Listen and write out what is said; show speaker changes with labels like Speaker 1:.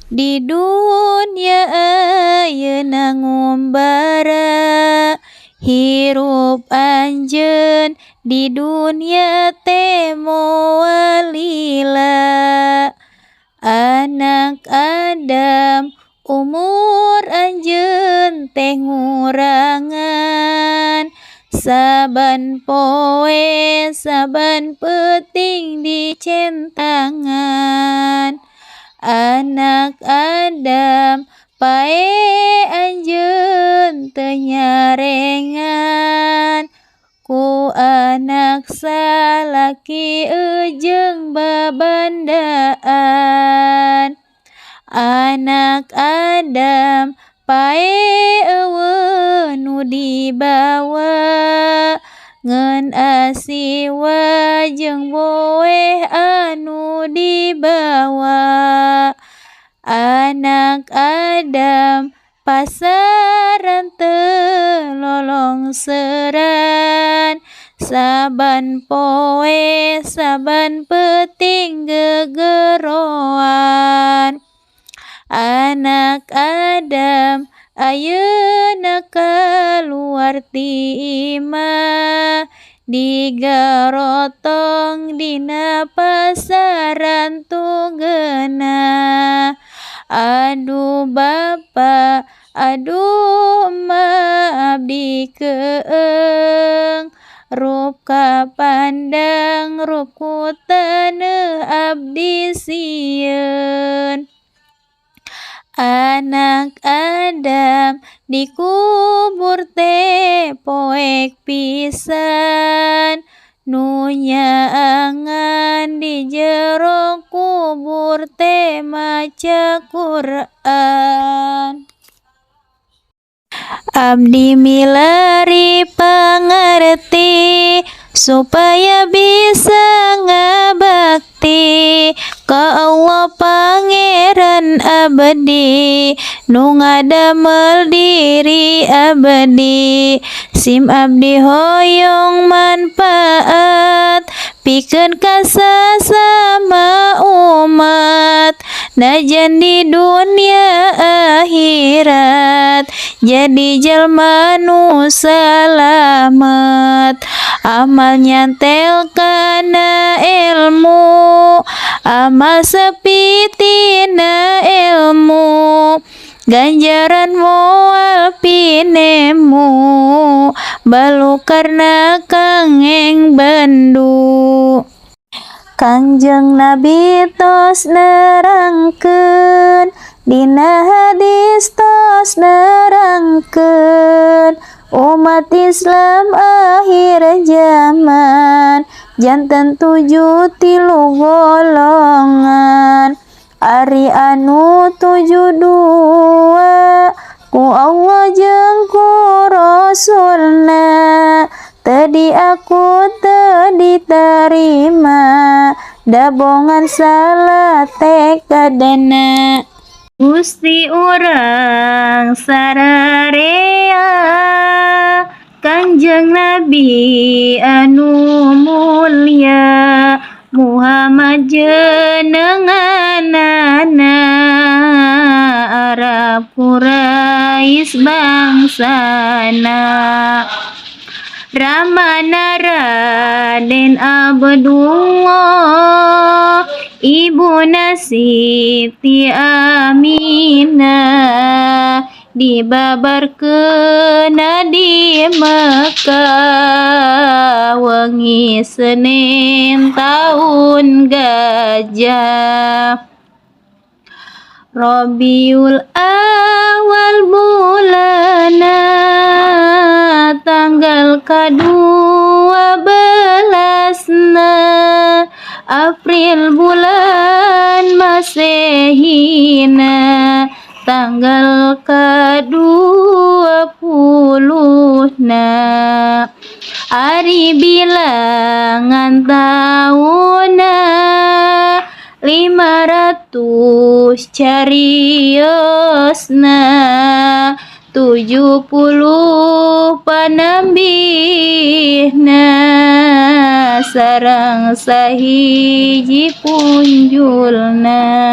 Speaker 1: Di dunia ayeuna ngumbara hirup anjeun di dunia teh moal lila. Anak Adam umur anjeun teh ngurangan, saban poe saban peuting dicentangan. Anak Adam pae anjeun teu nyarengan, ku anak salaki jeung babandaan. Anak Adam pae eueuh nu dibawa, ngeun asiwa jeung boeh anu dibawa. Anak Adam pasaran teu lolongseran, saban poe saban peuting gegeroan. Anak Adam ayeuna kaluar ti imah, digarotong dina pasaran tunggeuna. Aduh bapa, aduh emak abdi keeng, rup kapandang rup ku taneuh abdi sieun. Anak Adam dikubur teh poek pisan, nu nyaangan di jero kubur teh maca Qur'an. Abdi milari pangarti supaya bisa ngabakti ka Allah Pangeran abdi, nu ngadamel diri abdi. Sim abdi hoyong manfaat pikeun ka sasama umat, najan di dunia akhirat jadi jalma nu salamet. Amal nyantel kana ilmu, amal sapitina ilmu, ganjaran moal pinemu, balu karna kangeng bandu. Kanjeng Nabi tos nerangkeun, dina hadis tos nerangkeun, umat Islam akhir zaman janten 7 tilu golongan. Ari anu 72 ku Allah jeung ku Rasulna, teu aku teu diterima, dabongan salah tekadna. Gusti urang sararea Kanjeng Nabi anu mulia, Muhammad jenenganana, Arab Quraisy bangsana. Ramana Raden Abdullah, Ibuna Siti Aminah, dibabarkeunna di Mekah wengi Senin taun Gajah. Rabiul Awal bulana tanggal ke-12na, April bulan Masehina tanggal ke-20na. Ari bilangan taunna 500 cariosna, 70 panambihna, sareng sahiji punjulna.